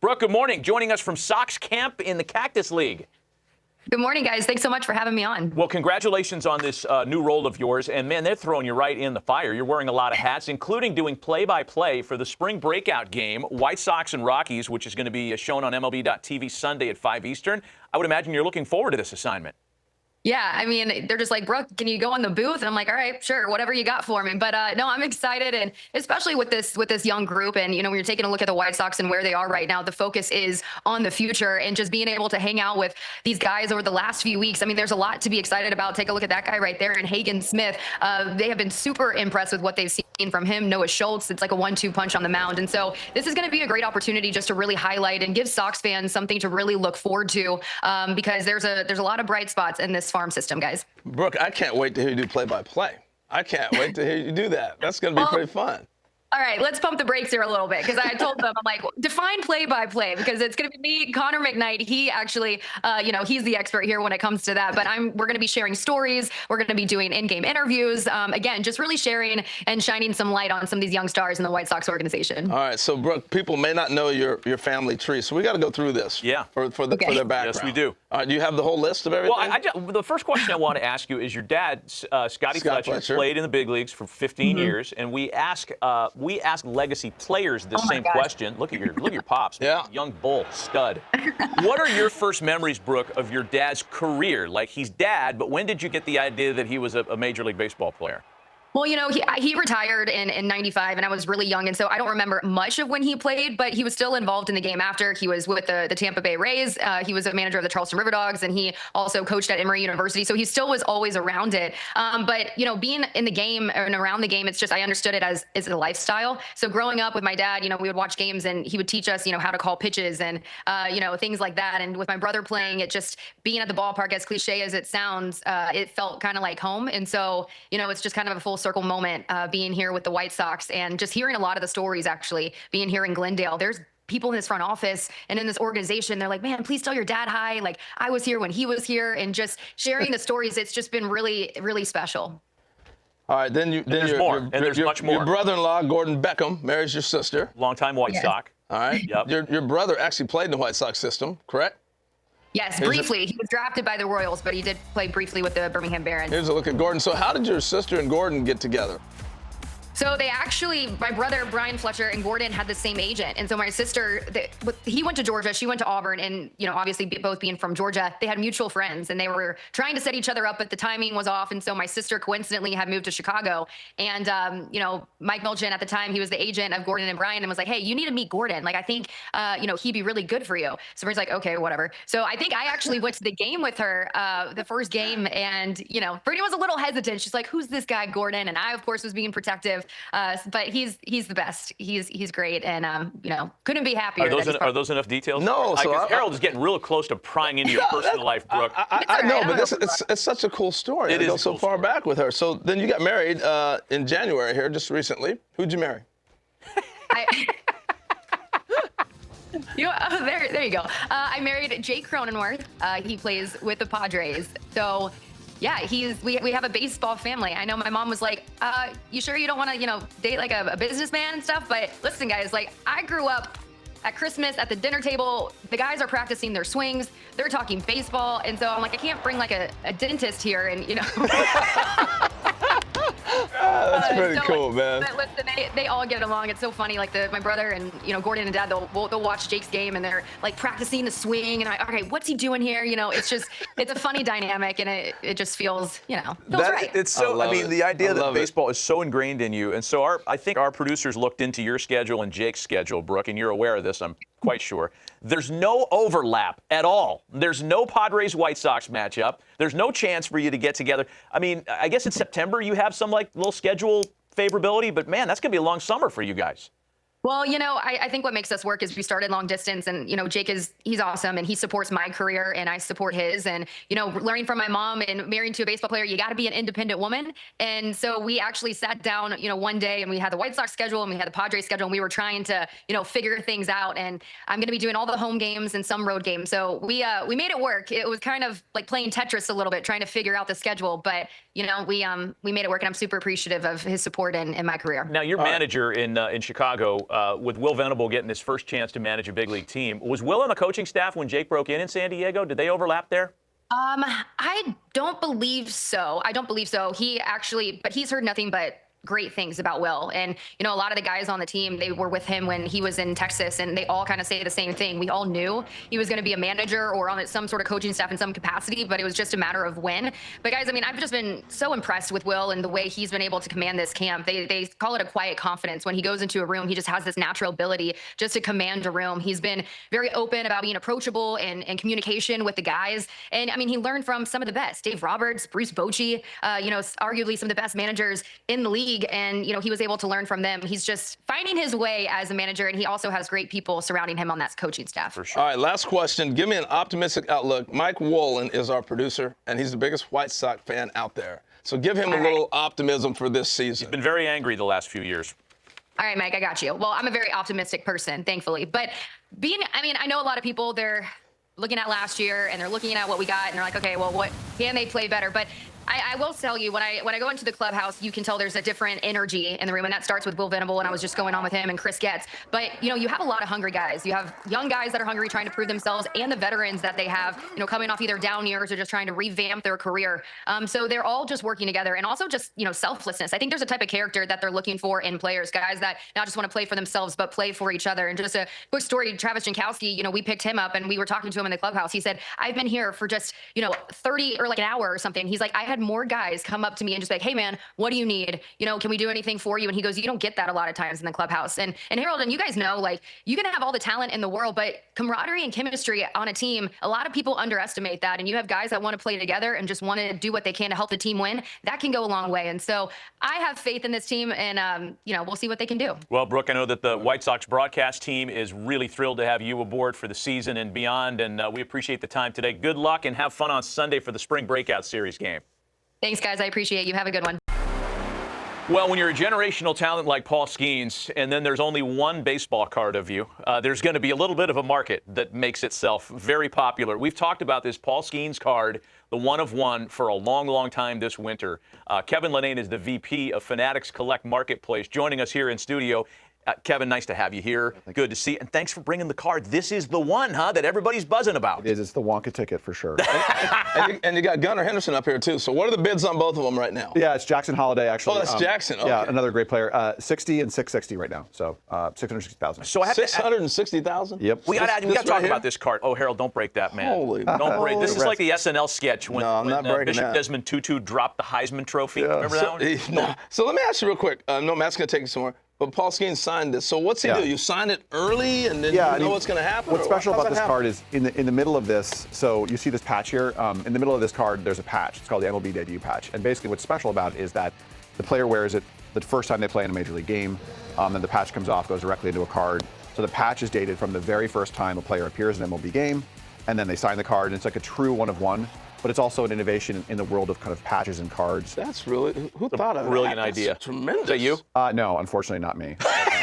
Brooke, good morning. Joining us from Sox camp in the Cactus League. Good morning, guys. Thanks so much for having me on. Well, congratulations on this new role of yours. And, man, they're throwing you right in the fire. You're wearing a lot of hats, including doing play-by-play for the Spring Breakout game, White Sox and Rockies, which is going to be shown on MLB.TV Sunday at 5 Eastern. I would imagine you're looking forward to this assignment. Yeah, I mean, they're just like, Brooke, can you go in the booth? And I'm like, all right, sure, whatever you got for me. But no, I'm excited, and especially with this young group. And when you're taking a look at the White Sox and where they are right now, the focus is on the future and just being able to hang out with these guys over the last few weeks. I mean, there's a lot to be excited about. Take a look at that guy right there, and Hagen Smith. They have been super impressed with what they've seen from him. Noah Schultz, it's like a 1-2 punch on the mound. And so this is going to be a great opportunity just to really highlight and give Sox fans something to really look forward to, because there's a lot of bright spots in this farm system, guys. Brooke, I can't wait to hear you do play-by-play. I can't wait to hear you do that. That's going to be pretty fun. All right, let's pump the brakes here a little bit, because I told them, I'm like, define play-by-play, because it's going to be me, Connor McKnight. He actually, he's the expert here when it comes to that. But we're going to be sharing stories. We're going to be doing in-game interviews. Again, just really sharing and shining some light on some of these young stars in the White Sox organization. All right, so Brooke, people may not know your family tree, so we got to go through this. Yeah. For their background. Yes, we do. All right, do you have the whole list of everything? Well, the first question I want to ask you is your dad, Scott Fletcher, played in the big leagues for 15 years, and we ask legacy players this same question. Look at your pops. Yeah. Young bull, stud. What are your first memories, Brooke, of your dad's career? Like, he's dad, but when did you get the idea that he was a Major League Baseball player? Well, he retired in 95, and I was really young, and so I don't remember much of when he played, but he was still involved in the game after. He was with the Tampa Bay Rays. He was a manager of the Charleston River Dogs, and he also coached at Emory University, so he still was always around it. But, being in the game and around the game, it's just I understood it as a lifestyle. So growing up with my dad, we would watch games, and he would teach us, how to call pitches and, things like that. And with my brother playing, it just being at the ballpark, as cliche as it sounds, it felt kind of like home. And so, it's just kind of a full circle moment being here with the White Sox, and just hearing a lot of the stories. Actually being here in Glendale, there's people in this front office and in this organization, they're like, man, please tell your dad hi, like I was here when he was here, and just sharing the stories. It's just been really, really special. All right, then there's more, and there's much more. Your brother-in-law, Gordon Beckham, marries your sister. Longtime White Sox. All right. Yep. Your brother actually played in the White Sox system, correct? Yes, briefly. He was drafted by the Royals, but he did play briefly with the Birmingham Barons. Here's a look at Gordon. So how did your sister and Gordon get together? So they actually, my brother, Brooke Fletcher, and Gordon had the same agent. And so my sister, he went to Georgia, she went to Auburn, and, obviously both being from Georgia, they had mutual friends, and they were trying to set each other up, but the timing was off. And so my sister coincidentally had moved to Chicago. And, Mike Milchin at the time, he was the agent of Gordon and Brian, and was like, hey, you need to meet Gordon. Like, I think, he'd be really good for you. So Brian's like, okay, whatever. So I think I actually went to the game with her, the first game. And, Brittany was a little hesitant. She's like, who's this guy, Gordon? And I, of course, was being protective. But he's the best. He's great, and couldn't be happier. Are those enough details? No. So Harold is getting real close to prying into your personal life, Brooke. I know, but it's such a cool story. It goes so far back with her. So then you got married in January here, just recently. Who'd you marry? There you go. I married Jake Cronenworth. He plays with the Padres. So. Yeah, we have a baseball family. I know my mom was like, you sure you don't want to, date like a businessman and stuff? But listen, guys, like I grew up at Christmas at the dinner table, the guys are practicing their swings. They're talking baseball. And so I'm like, I can't bring like a dentist here and, That's pretty cool, man. But listen, they all get along. It's so funny. Like my brother and Gordon and Dad, they'll watch Jake's game and they're like practicing the swing. And okay, what's he doing here? It's a funny dynamic, and it just feels right. It's so. I mean, the idea that baseball is so ingrained in you, and so I think our producers looked into your schedule and Jake's schedule, Brooke, and you're aware of this. I'm quite sure. There's no overlap at all. There's no Padres-White Sox matchup. There's no chance for you to get together. I mean, I guess in September you have some like little schedule favorability, but man, that's going to be a long summer for you guys. Well, I think what makes us work is we started long distance, and, Jake he's awesome, and he supports my career and I support his. And, learning from my mom and married to a baseball player, you got to be an independent woman. And so we actually sat down, one day, and we had the White Sox schedule and we had the Padres schedule, and we were trying to, figure things out. And I'm going to be doing all the home games and some road games. So we made it work. It was kind of like playing Tetris a little bit, trying to figure out the schedule. But, we made it work, and I'm super appreciative of his support in my career. Now, your manager in Chicago, with Will Venable getting his first chance to manage a big league team. Was Will on the coaching staff when Jake broke in San Diego? Did they overlap there? I don't believe so. I don't believe so. But he's heard nothing but great things about Will. And, a lot of the guys on the team, they were with him when he was in Texas, and they all kind of say the same thing. We all knew he was going to be a manager or on some sort of coaching staff in some capacity, but it was just a matter of when. But guys, I've just been so impressed with Will and the way he's been able to command this camp. They call it a quiet confidence. When he goes into a room, he just has this natural ability just to command a room. He's been very open about being approachable and communication with the guys. And he learned from some of the best, Dave Roberts, Bruce Bochy, arguably some of the best managers in the league. And, he was able to learn from them. He's just finding his way as a manager, and he also has great people surrounding him on that coaching staff. For sure. All right, last question. Give me an optimistic outlook. Mike Wolin is our producer, and he's the biggest White Sox fan out there. So give him a little optimism for this season. He's been very angry the last few years. All right, Mike, I got you. Well, I'm a very optimistic person, thankfully. But I know a lot of people, they're looking at last year, and they're looking at what we got, and they're like, okay, well, what can they play better? But I will tell you, when I go into the clubhouse, you can tell there's a different energy in the room, and that starts with Will Venable, and I was just going on with him, and Chris Getz. But, you have a lot of hungry guys. You have young guys that are hungry, trying to prove themselves, and the veterans that they have, coming off either down years or just trying to revamp their career. So they're all just working together, and also just, selflessness. I think there's a type of character that they're looking for in players, guys that not just want to play for themselves, but play for each other. And just a quick story, Travis Jankowski, we picked him up, and we were talking to him in the clubhouse. He said, I've been here for just, 30 or like an hour or something. He's like, I had more guys come up to me and just be like, hey man, what do you need? Can we do anything for you? And he goes, you don't get that a lot of times in the clubhouse. And Harold, and you guys know, like, you can have all the talent in the world, but camaraderie and chemistry on a team, a lot of people underestimate that. And you have guys that want to play together and just want to do what they can to help the team win. That can go a long way. And so I have faith in this team, and we'll see what they can do. Well, Brooke, I know that the White Sox broadcast team is really thrilled to have you aboard for the season and beyond, and we appreciate the time today. Good luck and have fun on Sunday for the Spring Breakout Series game. Thanks, guys. I appreciate you. Have a good one. Well, when you're a generational talent like Paul Skeens, and then there's only one baseball card of you, there's going to be a little bit of a market that makes itself very popular. We've talked about this Paul Skeens card, the one of one, for a long, long time this winter. Kevin Lenane is the VP of Fanatics Collect Marketplace, joining us here in studio. Kevin, nice to have you here. Good to see you. And thanks for bringing the card. This is the one, that everybody's buzzing about. It is. It's the Wonka ticket for sure. and you got Gunnar Henderson up here, too. So what are the bids on both of them right now? Yeah, it's Jackson Holiday, actually. Oh, that's Jackson. Okay. Yeah, another great player. 60 and 660 right now. So 660,000. So I have 660,000? Yep. We got to talk about this card. Oh, Harold, don't break that, man. Don't break. This is like the SNL sketch when Bishop Desmond Tutu dropped the Heisman Trophy. Yeah. Remember that one? No. So let me ask you real quick. No, Matt's going to take you somewhere. But Paul Skeens signed this. So what's he do? You sign it early, and then you know what's going to happen? What's special about this card is in the middle of this, so you see this patch here. In the middle of this card, there's a patch. It's called the MLB debut patch. And basically what's special about it is that the player wears it the first time they play in a major league game. Then the patch comes off, goes directly into a card. So the patch is dated from the very first time a player appears in an MLB game, and then they sign the card, and it's like a true one of one. But it's also an innovation in the world of kind of patches and cards. That's really, who thought of that? Brilliant idea. That's tremendous. Is that you? No, unfortunately not me.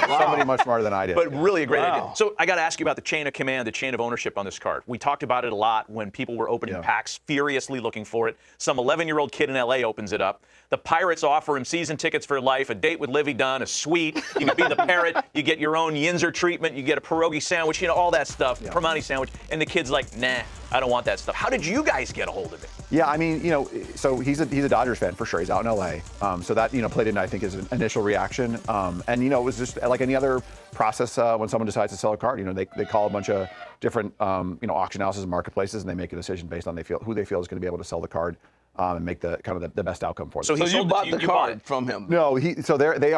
Somebody much smarter than I did. But really a great idea. So I got to ask you about the chain of command, the chain of ownership on this card. We talked about it a lot when people were opening packs, furiously looking for it. Some 11-year-old kid in L.A. opens it up. The Pirates offer him season tickets for life, a date with Livy Dunn, a suite. You can be the Parrot. You get your own Yinzer treatment. You get a pierogi sandwich, all that stuff, Permani sandwich. And the kid's like, nah, I don't want that stuff. How did you guys get a hold of it? Yeah, I mean, so he's a Dodgers fan for sure. He's out in L.A. So that, played in, I think, his initial reaction. And, it was just like any other process when someone decides to sell a card. They call a bunch of different, auction houses and marketplaces, and they make a decision based on who they feel is going to be able to sell the card. And make the kind of the best outcome for them. So you bought the card from him? No, so they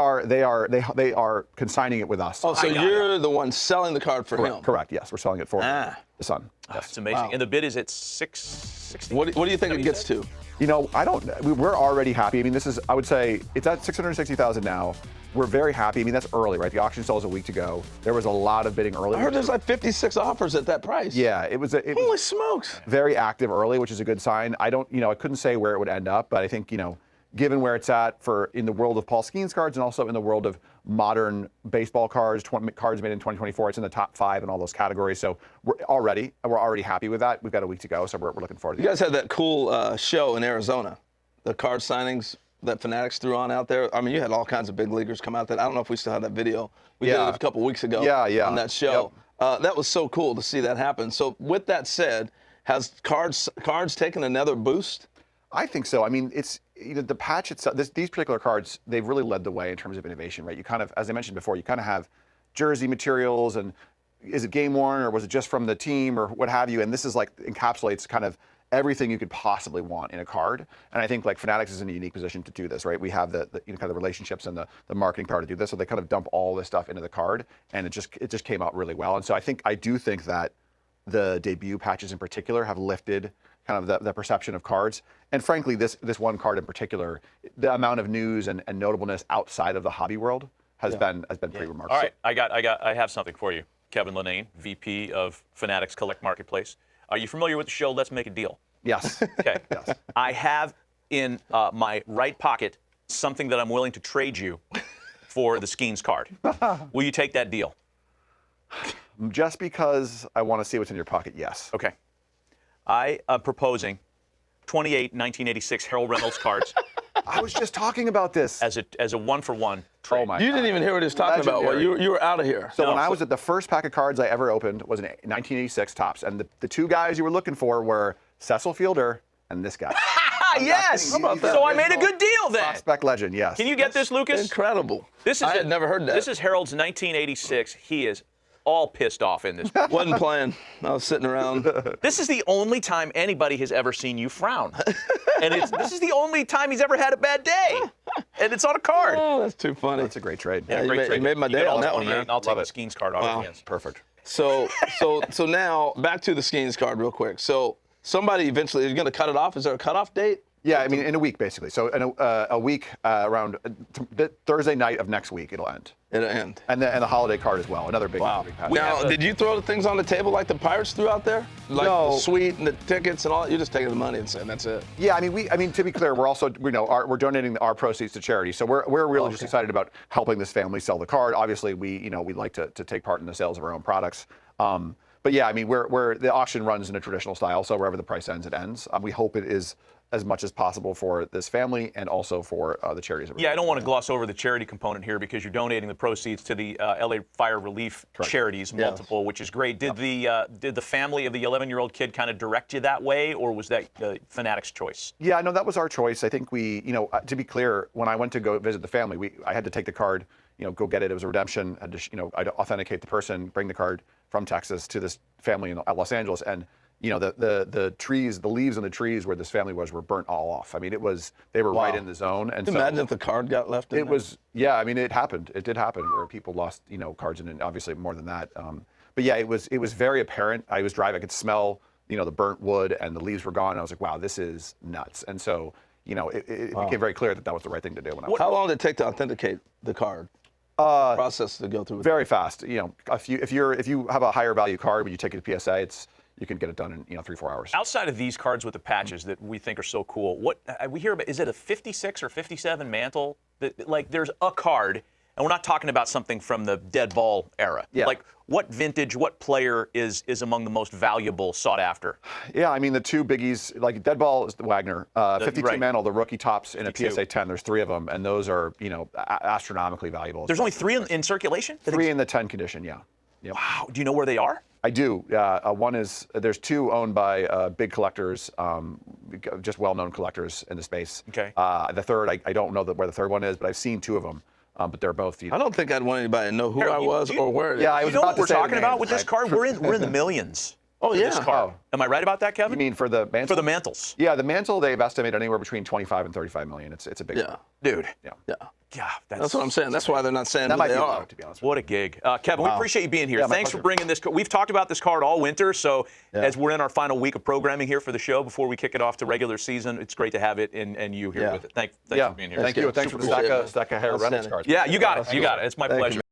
are consigning it with us. Oh, so you're the one selling the card for him? Correct. Yes, we're selling it for the son. Yes. It's amazing. Wow. And the bid is at $660. What do you think it gets to? We're already happy. I mean, I would say it's at $660,000 now. We're very happy. I mean, that's early, right? The auction sells a week to go. There was a lot of bidding early. I heard there's like 56 offers at that price. Yeah, it was. Holy smokes! Very active early, which is a good sign. I couldn't say where it would end up, but I think, given where it's at in the world of Paul Skeens cards and also in the world of modern baseball cards, cards made in 2024, it's in the top 5 in all those categories. So we're already happy with that. We've got a week to go, so we're looking forward to it. You guys had that cool show in Arizona, the card signings. that Fanatics threw on out there? I mean, you had all kinds of big leaguers come out there. I don't know if we still have that video. We did it a couple weeks ago on that show. Yep. That was so cool to see that happen. So with that said, has cards taken another boost? I think so. I mean, it's the patch itself. These particular cards, they've really led the way in terms of innovation, right? You kind of, as I mentioned before, you kind of have jersey materials, and is it game worn or was it just from the team or what have you? And this is like encapsulates kind of everything you could possibly want in a card. And I think like Fanatics is in a unique position to do this, right? We have the kind of the relationships and the marketing power to do this. So they kind of dump all this stuff into the card, and it just came out really well. And so I do think that the debut patches in particular have lifted kind of the perception of cards. And frankly, this one card in particular, the amount of news and notableness outside of the hobby world has been pretty remarkable. All right, I have something for you. Kevin Linane, VP of Fanatics Collect Marketplace. Are you familiar with the show Let's Make a Deal? Yes. Okay. Yes. I have in my right pocket something that I'm willing to trade you for the Skeens card. Will you take that deal? Just because I want to see what's in your pocket, yes. Okay. I am proposing 28 1986 Harold Reynolds cards I was just talking about this. as a 1-for-1 trade. Oh my You didn't even hear what he was talking about. Well, you were out of here. So when I was at the first pack of cards I ever opened was in 1986 Topps, and the two guys you were looking for were Cecil Fielder and this guy. Yes. How about that? So I made a good deal then. Prospect legend, yes. Can you get this, Lucas? Incredible. I had never heard that. This is Harold's 1986. He is all pissed off in this. Wasn't playing. I was sitting around. This is the only time anybody has ever seen you frown. And this is the only time he's ever had a bad day. And it's on a card. Oh, that's too funny. That's a great trade. Yeah, Great trade. you made my You day get on all that one, 28, man. and I'll take the Skeens card off your hands. Perfect. So now back to the Skeens card real quick. So somebody eventually is going to cut it off. Is there a cutoff date? Yeah, I mean, in a week, basically. So in a week, around Thursday night of next week, it'll end. It'll end. And the holiday card as well, another big patch. Now, did you throw the things on the table like the Pirates threw out there? Like No. the suite and the tickets and all that? You're just taking the money and saying that's it. Yeah, I mean, to be clear, we're also, we're donating our proceeds to charity. So we're really just excited about helping this family sell the card. Obviously, we'd like to take part in the sales of our own products. But yeah, I mean, the auction runs in a traditional style, so wherever the price ends, it ends. We hope it is as much as possible for this family and also for the charities. Yeah, I don't want to gloss over the charity component here because you're donating the proceeds to the LA Fire Relief charities, multiple, which is great. Did the family of the 11-year-old kid kind of direct you that way, or was that Fanatics' choice? Yeah, no, that was our choice. I think to be clear, when I went to go visit the family, I had to take the card, go get it. It was a redemption. I had to, I'd authenticate the person, bring the card from Texas to this family in Los Angeles, and the trees, the leaves on the trees where this family were burnt all off. I mean, they were right in the zone. And Can you imagine if the card got left in there? Yeah, I mean, it happened. It did happen where people lost, cards, and obviously more than that. But yeah, it was very apparent. I was driving, I could smell, the burnt wood, and the leaves were gone. And I was like, wow, this is nuts. And so, it became very clear that was the right thing to do. How long did it take to authenticate the card? Process to go through. Very fast. If you have a higher value card, when you take it to PSA, you can get it done in 3-4 hours. Outside of these cards with the patches that we think are so cool, what we hear about, is it a 56 or 57 mantle? Like there's a card, and we're not talking about something from the dead ball era. Yeah. Like what vintage, what player is among the most valuable, sought after? Yeah, I mean the two biggies, like dead ball is the Wagner, 52 mantle, the rookie tops in a 52. PSA 10. There's 3 of them, and those are astronomically valuable. There's only 3 in circulation? 3 in the 10 condition, yeah. Yep. Wow, do you know where they are? I do. There's 2 owned by big collectors, just well-known collectors in the space. Okay. The third, I don't know where the third one is, but I've seen 2 of them. But they're both. I don't think I'd want anybody to know who I was or where it is. Yeah, I was you know about what to we're say talking about with this card? We're in the millions. Oh, yeah. This card. Am I right about that, Kevin? You mean for the mantle? For the mantles. Yeah, the mantle they've estimated anywhere between 25 and 35 million. It's a big one. Dude. Yeah. Yeah, that's what I'm saying. That's why they're not saying That who might they be are. low, to be honest. What a gig. Kevin, we appreciate you being here. Yeah, my Thanks for pleasure. bringing this. We've talked about this card all winter, so as we're in our final week of programming here for the show before we kick it off to regular season, it's great to have it and you here with it. Thanks for being here. Thank you. Thanks for the stack of Harold Reynolds cards. Yeah, you got it. You got it. It's my pleasure.